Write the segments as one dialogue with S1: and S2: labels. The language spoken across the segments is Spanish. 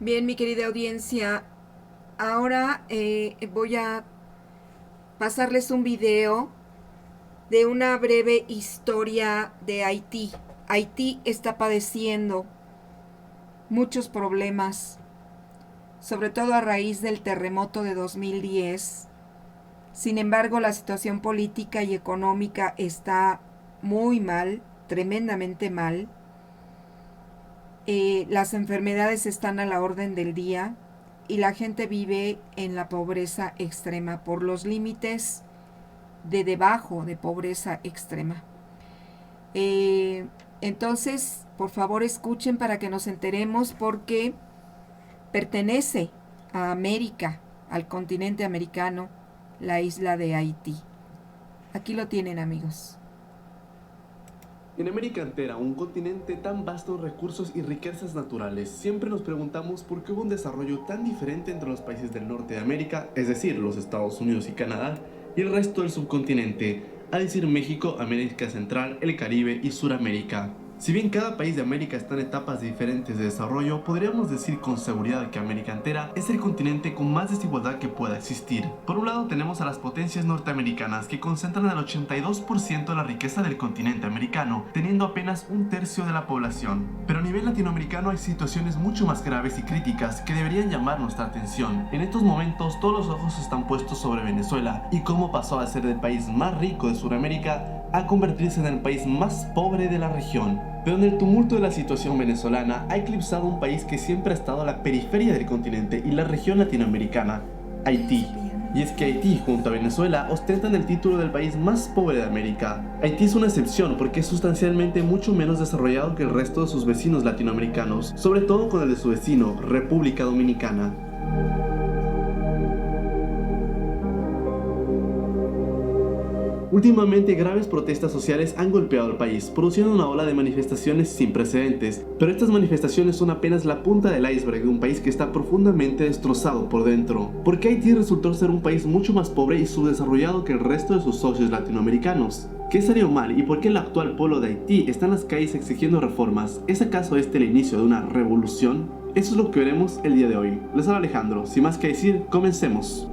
S1: Bien, mi querida audiencia, ahora voy a pasarles un video de una breve historia de Haití. Haití está padeciendo muchos problemas, sobre todo a raíz del terremoto de 2010. Sin embargo, la situación política y económica está muy mal, tremendamente mal. Las enfermedades están a la orden del día y la gente vive en la pobreza extrema, por los límites de debajo de pobreza extrema. Entonces, por favor, escuchen para que nos enteremos, porque pertenece a América, al continente americano, la isla de Haití. Aquí lo tienen, amigos.
S2: En América entera, un continente tan vasto en recursos y riquezas naturales, siempre nos preguntamos por qué hubo un desarrollo tan diferente entre los países del norte de América, es decir, los Estados Unidos y Canadá, y el resto del subcontinente, a decir México, América Central, el Caribe y Suramérica. Si bien cada país de América está en etapas diferentes de desarrollo, podríamos decir con seguridad que América entera es el continente con más desigualdad que pueda existir. Por un lado tenemos a las potencias norteamericanas, que concentran el 82% de la riqueza del continente americano, teniendo apenas un tercio de la población. Pero a nivel latinoamericano hay situaciones mucho más graves y críticas que deberían llamar nuestra atención. En estos momentos todos los ojos están puestos sobre Venezuela y cómo pasó a ser el país más rico de Suramérica a convertirse en el país más pobre de la región. Pero en el tumulto de la situación venezolana ha eclipsado un país que siempre ha estado a la periferia del continente y la región latinoamericana, Haití. Y es que Haití, junto a Venezuela, ostentan el título del país más pobre de América. Haití es una excepción porque es sustancialmente mucho menos desarrollado que el resto de sus vecinos latinoamericanos, sobre todo con el de su vecino, República Dominicana. Últimamente, graves protestas sociales han golpeado al país, produciendo una ola de manifestaciones sin precedentes, pero estas manifestaciones son apenas la punta del iceberg de un país que está profundamente destrozado por dentro, porque Haití resultó ser un país mucho más pobre y subdesarrollado que el resto de sus socios latinoamericanos. ¿Qué salió mal y por qué el actual pueblo de Haití está en las calles exigiendo reformas? ¿Es acaso este el inicio de una revolución? Eso es lo que veremos el día de hoy. Les habla Alejandro, sin más que decir, comencemos.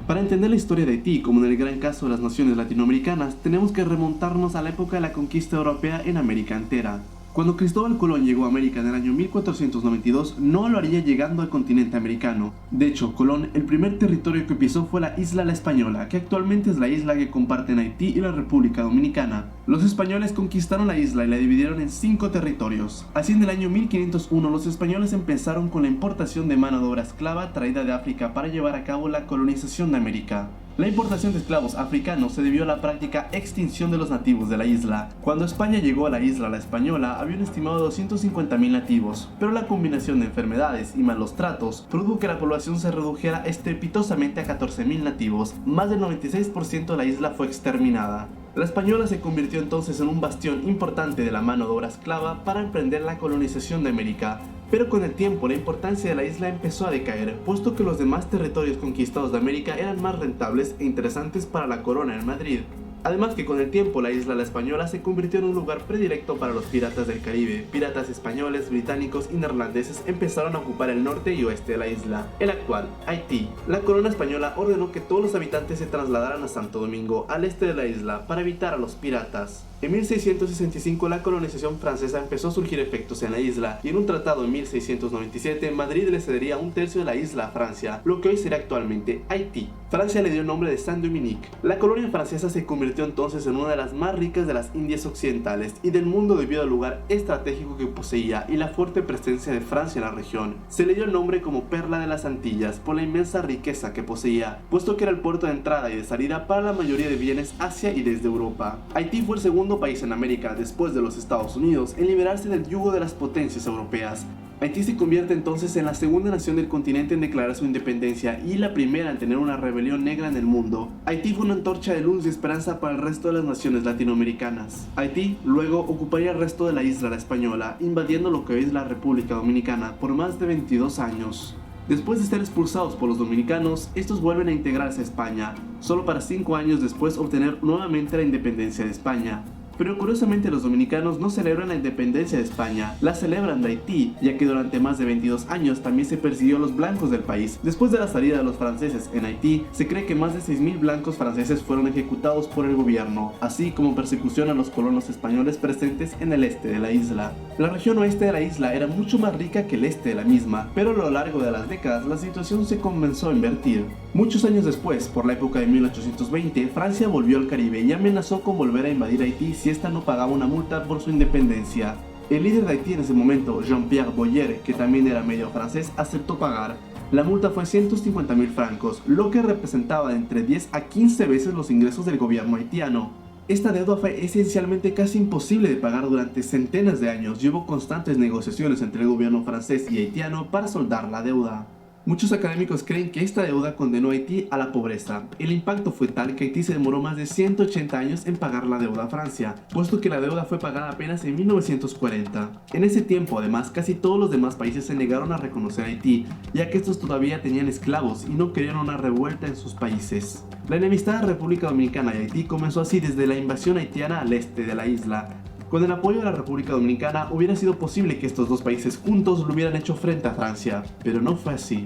S2: Para entender la historia de Haití, como en el gran caso de las naciones latinoamericanas, tenemos que remontarnos a la época de la conquista europea en América entera. Cuando Cristóbal Colón llegó a América en el año 1492, no lo haría llegando al continente americano. De hecho, Colón, el primer territorio que pisó fue la isla La Española, que actualmente es la isla que comparten Haití y la República Dominicana. Los españoles conquistaron la isla y la dividieron en 5 territorios. Así, en el año 1501, los españoles empezaron con la importación de mano de obra esclava traída de África para llevar a cabo la colonización de América. La importación de esclavos africanos se debió a la práctica extinción de los nativos de la isla. Cuando España llegó a la isla La Española, había un estimado de 250.000 nativos, pero la combinación de enfermedades y malos tratos produjo que la población se redujera estrepitosamente a 14.000 nativos. Más del 96% de la isla fue exterminada. La Española se convirtió entonces en un bastión importante de la mano de obra esclava para emprender la colonización de América. Pero con el tiempo la importancia de la isla empezó a decaer, puesto que los demás territorios conquistados de América eran más rentables e interesantes para la corona en Madrid. Además que con el tiempo la isla La Española se convirtió en un lugar predilecto para los piratas del Caribe. Piratas españoles, británicos y neerlandeses empezaron a ocupar el norte y oeste de la isla, el actual Haití. La corona española ordenó que todos los habitantes se trasladaran a Santo Domingo, al este de la isla, para evitar a los piratas. En 1665 la colonización francesa empezó a surgir efectos en la isla, y en un tratado en 1697 Madrid le cedería un tercio de la isla a Francia, lo que hoy será actualmente Haití. Francia le dio el nombre de Saint-Dominique. La colonia francesa se convirtió entonces en una de las más ricas de las Indias Occidentales y del mundo debido al lugar estratégico que poseía y la fuerte presencia de Francia en la región. Se le dio el nombre como Perla de las Antillas por la inmensa riqueza que poseía, puesto que era el puerto de entrada y de salida para la mayoría de bienes hacia y desde Europa. Haití fue el segundo país en América, después de los Estados Unidos, en liberarse del yugo de las potencias europeas. Haití se convierte entonces en la segunda nación del continente en declarar su independencia y la primera en tener una rebelión negra en el mundo. Haití fue una antorcha de luz y esperanza para el resto de las naciones latinoamericanas. Haití luego ocuparía el resto de la isla La Española, invadiendo lo que hoy es la República Dominicana por más de 22 años. Después de ser expulsados por los dominicanos, estos vuelven a integrarse a España, solo para 5 años después obtener nuevamente la independencia de España. Pero curiosamente los dominicanos no celebran la independencia de España, la celebran de Haití, ya que durante más de 22 años también se persiguió a los blancos del país. Después de la salida de los franceses en Haití, se cree que más de 6.000 blancos franceses fueron ejecutados por el gobierno, así como persecución a los colonos españoles presentes en el este de la isla. La región oeste de la isla era mucho más rica que el este de la misma, pero a lo largo de las décadas la situación se comenzó a invertir. Muchos años después, por la época de 1820, Francia volvió al Caribe y amenazó con volver a invadir Haití si esta no pagaba una multa por su independencia. El líder de Haití en ese momento, Jean-Pierre Boyer, que también era medio francés, aceptó pagar. La multa fue 150.000 francos, lo que representaba entre 10 a 15 veces los ingresos del gobierno haitiano. Esta deuda fue esencialmente casi imposible de pagar durante centenas de años y hubo constantes negociaciones entre el gobierno francés y haitiano para soldar la deuda. Muchos académicos creen que esta deuda condenó a Haití a la pobreza. El impacto fue tal que Haití se demoró más de 180 años en pagar la deuda a Francia, puesto que la deuda fue pagada apenas en 1940. En ese tiempo, además, casi todos los demás países se negaron a reconocer a Haití, ya que estos todavía tenían esclavos y no querían una revuelta en sus países. La enemistad de República Dominicana y Haití comenzó así desde la invasión haitiana al este de la isla. Con el apoyo de la República Dominicana hubiera sido posible que estos dos países juntos lo hubieran hecho frente a Francia, pero no fue así.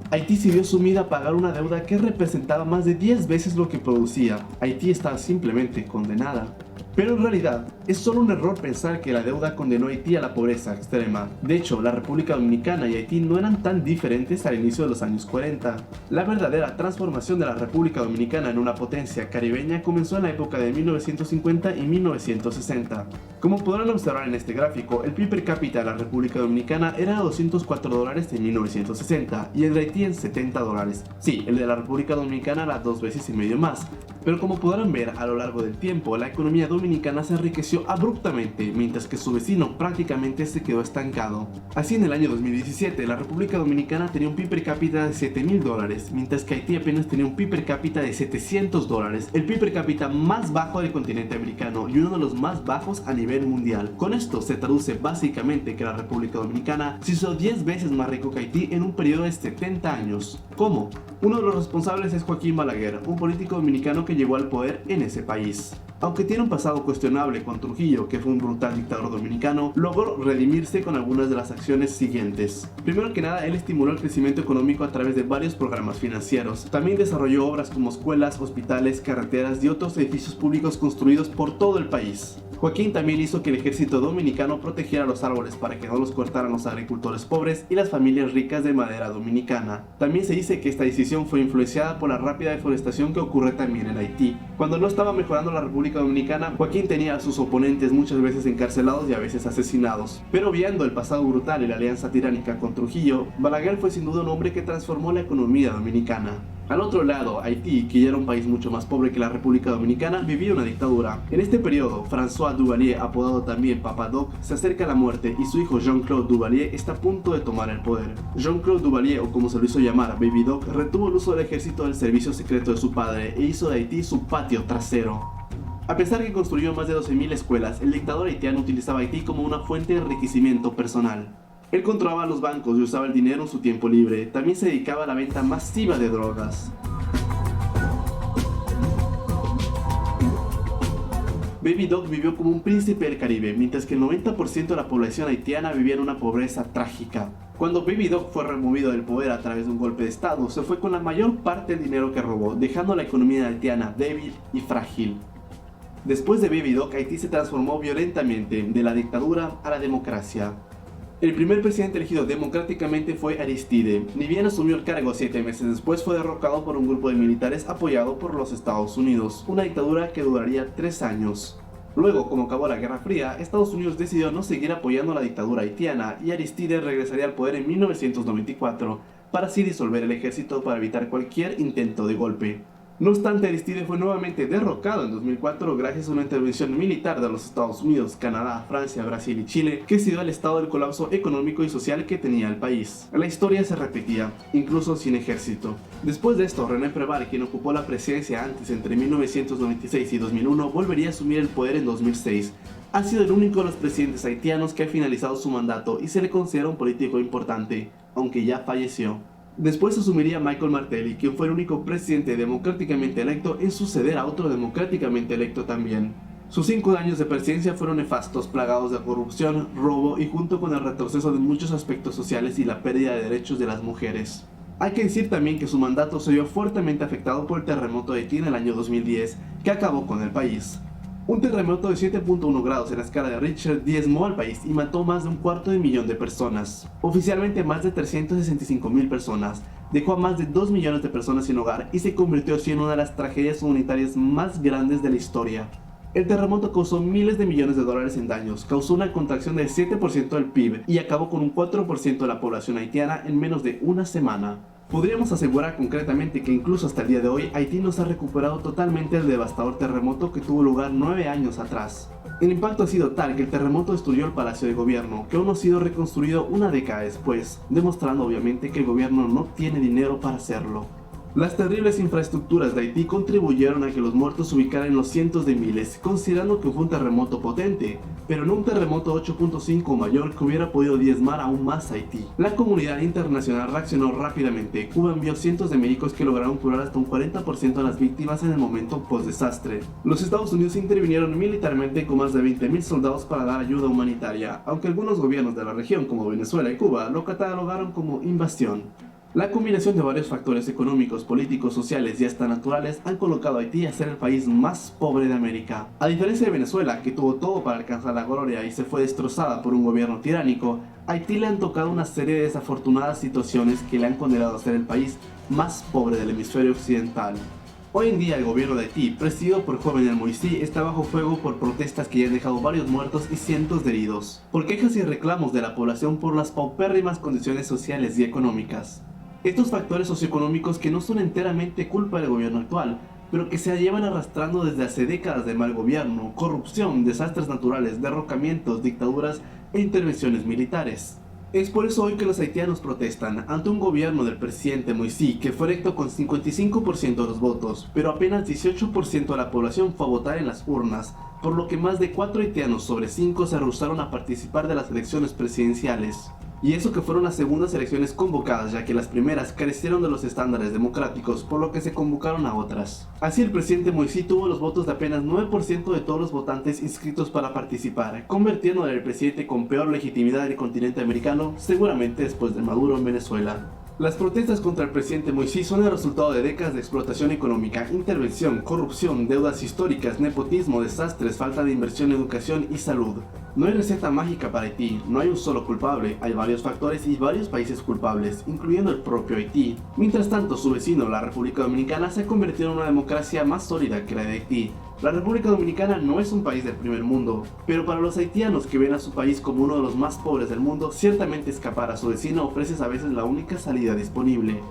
S2: Haití se vio sumida a pagar una deuda que representaba más de 10 veces lo que producía. Haití estaba simplemente condenada. Pero en realidad, es solo un error pensar que la deuda condenó a Haití a la pobreza extrema. De hecho, la República Dominicana y Haití no eran tan diferentes al inicio de los años 40. La verdadera transformación de la República Dominicana en una potencia caribeña comenzó en la época de 1950 y 1960. Como podrán observar en este gráfico, el PIB per cápita de la República Dominicana era de $204 en 1960 y el de Haití en $70. Sí, el de la República Dominicana era 2 veces y medio más. Pero como podrán ver, a lo largo del tiempo, la economía dominicana se enriqueció abruptamente, mientras que su vecino prácticamente se quedó estancado. Así, en el año 2017, la República Dominicana tenía un PIB per cápita de $7.000, mientras que Haití apenas tenía un PIB per cápita de $700, el PIB per cápita más bajo del continente americano y uno de los más bajos a nivel mundial. Con esto se traduce básicamente que la República Dominicana se hizo 10 veces más rico que Haití en un periodo de 70 años. ¿Cómo? Uno de los responsables es Joaquín Balaguer, un político dominicano que llegó al poder en ese país. Aunque tiene un pasado cuestionable con Trujillo, que fue un brutal dictador dominicano, logró redimirse con algunas de las acciones siguientes. Primero que nada, él estimuló el crecimiento económico a través de varios programas financieros. También desarrolló obras como escuelas, hospitales, carreteras y otros edificios públicos construidos por todo el país. Joaquín también hizo que el ejército dominicano protegiera los árboles para que no los cortaran los agricultores pobres y las familias ricas de madera dominicana. También se dice que esta decisión fue influenciada por la rápida deforestación que ocurre también en Haití. Cuando no estaba mejorando la República Dominicana, Joaquín tenía a sus oponentes muchas veces encarcelados y a veces asesinados. Pero viendo el pasado brutal y la alianza tiránica con Trujillo, Balaguer fue sin duda un hombre que transformó la economía dominicana. Al otro lado, Haití, que ya era un país mucho más pobre que la República Dominicana, vivía una dictadura. En este periodo, François Duvalier, apodado también Papa Doc, se acerca a la muerte y su hijo Jean-Claude Duvalier está a punto de tomar el poder. Jean-Claude Duvalier, o como se lo hizo llamar Baby Doc, retuvo el uso del ejército del servicio secreto de su padre e hizo de Haití su patio trasero. A pesar de que construyó más de 12.000 escuelas, el dictador haitiano utilizaba Haití como una fuente de enriquecimiento personal. Él controlaba los bancos y usaba el dinero en su tiempo libre. También se dedicaba a la venta masiva de drogas. Baby Doc vivió como un príncipe del Caribe, mientras que el 90% de la población haitiana vivía en una pobreza trágica. Cuando Baby Doc fue removido del poder a través de un golpe de estado, se fue con la mayor parte del dinero que robó, dejando a la economía haitiana débil y frágil. Después de Baby Doc, Haití se transformó violentamente de la dictadura a la democracia. El primer presidente elegido democráticamente fue Aristide. Ni bien asumió el cargo 7 meses después, fue derrocado por un grupo de militares apoyado por los Estados Unidos, una dictadura que duraría 3 años. Luego, como acabó la Guerra Fría, Estados Unidos decidió no seguir apoyando la dictadura haitiana y Aristide regresaría al poder en 1994 para así disolver el ejército para evitar cualquier intento de golpe. No obstante, Aristide fue nuevamente derrocado en 2004 gracias a una intervención militar de los Estados Unidos, Canadá, Francia, Brasil y Chile, que se dio al estado del colapso económico y social que tenía el país. La historia se repetía, incluso sin ejército. Después de esto, René Préval, quien ocupó la presidencia antes entre 1996 y 2001, volvería a asumir el poder en 2006. Ha sido el único de los presidentes haitianos que ha finalizado su mandato y se le considera un político importante, aunque ya falleció. Después asumiría Michael Martelly, quien fue el único presidente democráticamente electo en suceder a otro democráticamente electo también. Sus 5 años de presidencia fueron nefastos, plagados de corrupción, robo y junto con el retroceso de muchos aspectos sociales y la pérdida de derechos de las mujeres. Hay que decir también que su mandato se vio fuertemente afectado por el terremoto de Haití en el año 2010, que acabó con el país. Un terremoto de 7.1 grados en la escala de Richter diezmó al país y mató más de 250.000 de personas. Oficialmente más de 365.000 personas, dejó a más de 2 millones de personas sin hogar y se convirtió así en una de las tragedias humanitarias más grandes de la historia. El terremoto causó miles de millones de dólares en daños, causó una contracción del 7% del PIB y acabó con un 4% de la población haitiana en menos de una semana. Podríamos asegurar concretamente que incluso hasta el día de hoy Haití no se ha recuperado totalmente del devastador terremoto que tuvo lugar 9 años atrás. El impacto ha sido tal que el terremoto destruyó el palacio de gobierno, que aún no ha sido reconstruido una década después, demostrando obviamente que el gobierno no tiene dinero para hacerlo. Las terribles infraestructuras de Haití contribuyeron a que los muertos se ubicaran en los cientos de miles, considerando que fue un terremoto potente, pero no un terremoto 8.5 o mayor que hubiera podido diezmar aún más a Haití. La comunidad internacional reaccionó rápidamente. Cuba envió cientos de médicos que lograron curar hasta un 40% de las víctimas en el momento post-desastre. Los Estados Unidos intervinieron militarmente con más de 20.000 soldados para dar ayuda humanitaria, aunque algunos gobiernos de la región como Venezuela y Cuba lo catalogaron como invasión. La combinación de varios factores económicos, políticos, sociales y hasta naturales han colocado a Haití a ser el país más pobre de América. A diferencia de Venezuela, que tuvo todo para alcanzar la gloria y se fue destrozada por un gobierno tiránico, a Haití le han tocado una serie de desafortunadas situaciones que le han condenado a ser el país más pobre del hemisferio occidental. Hoy en día el gobierno de Haití, presidido por Jovenel Moïse, está bajo fuego por protestas que ya han dejado varios muertos y cientos de heridos, por quejas y reclamos de la población por las paupérrimas condiciones sociales y económicas. Estos factores socioeconómicos que no son enteramente culpa del gobierno actual, pero que se llevan arrastrando desde hace décadas de mal gobierno, corrupción, desastres naturales, derrocamientos, dictaduras e intervenciones militares. Es por eso hoy que los haitianos protestan ante un gobierno del presidente Moïse que fue electo con 55% de los votos, pero apenas 18% de la población fue a votar en las urnas, por lo que más de 4 haitianos sobre 5 se rehusaron a participar de las elecciones presidenciales. Y eso que fueron las segundas elecciones convocadas, ya que las primeras carecieron de los estándares democráticos, por lo que se convocaron a otras. Así el presidente Moïse tuvo los votos de apenas 9% de todos los votantes inscritos para participar, convirtiéndole en el presidente con peor legitimidad del continente americano, seguramente después de Maduro en Venezuela. Las protestas contra el presidente Moïse son el resultado de décadas de explotación económica, intervención, corrupción, deudas históricas, nepotismo, desastres, falta de inversión en educación y salud. No hay receta mágica para Haití, no hay un solo culpable, hay varios factores y varios países culpables, incluyendo el propio Haití. Mientras tanto, su vecino, la República Dominicana, se ha convertido en una democracia más sólida que la de Haití. La República Dominicana no es un país del primer mundo, pero para los haitianos que ven a su país como uno de los más pobres del mundo, ciertamente escapar a su vecino ofrece a veces la única salida disponible.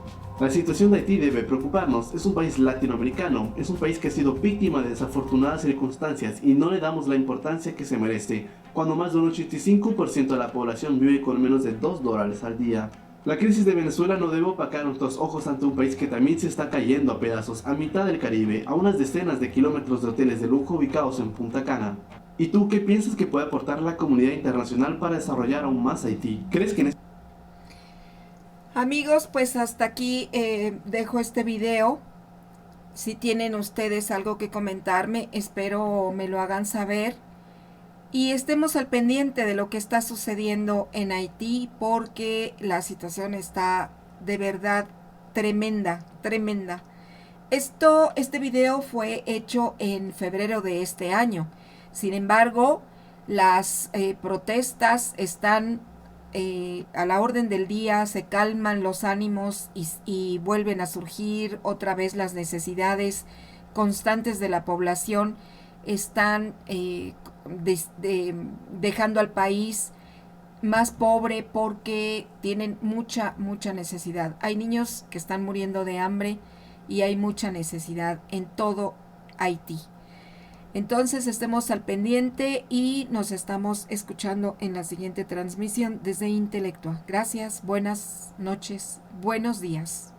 S2: La situación de Haití debe preocuparnos, es un país latinoamericano, es un país que ha sido víctima de desafortunadas circunstancias y no le damos la importancia que se merece, cuando más de un 85% de la población vive con menos de $2 al día. La crisis de Venezuela no debe opacar nuestros ojos ante un país que también se está cayendo a pedazos a mitad del Caribe, a unas decenas de kilómetros de hoteles de lujo ubicados en Punta Cana. ¿Y tú qué piensas que puede aportar la comunidad internacional para desarrollar aún más Haití? ¿Crees que en
S1: Amigos, pues hasta aquí dejo este video. Si tienen ustedes algo que comentarme, espero me lo hagan saber. Y estemos al pendiente de lo que está sucediendo en Haití, porque la situación está de verdad tremenda, tremenda. Este video fue hecho en febrero de este año. Sin embargo, las protestas están a la orden del día, se calman los ánimos y vuelven a surgir otra vez las necesidades constantes de la población. Están dejando al país más pobre porque tienen mucha necesidad. Hay niños que están muriendo de hambre y hay mucha necesidad en todo Haití. Entonces estemos al pendiente y nos estamos escuchando en la siguiente transmisión desde Intelectua. Gracias, buenas noches, buenos días.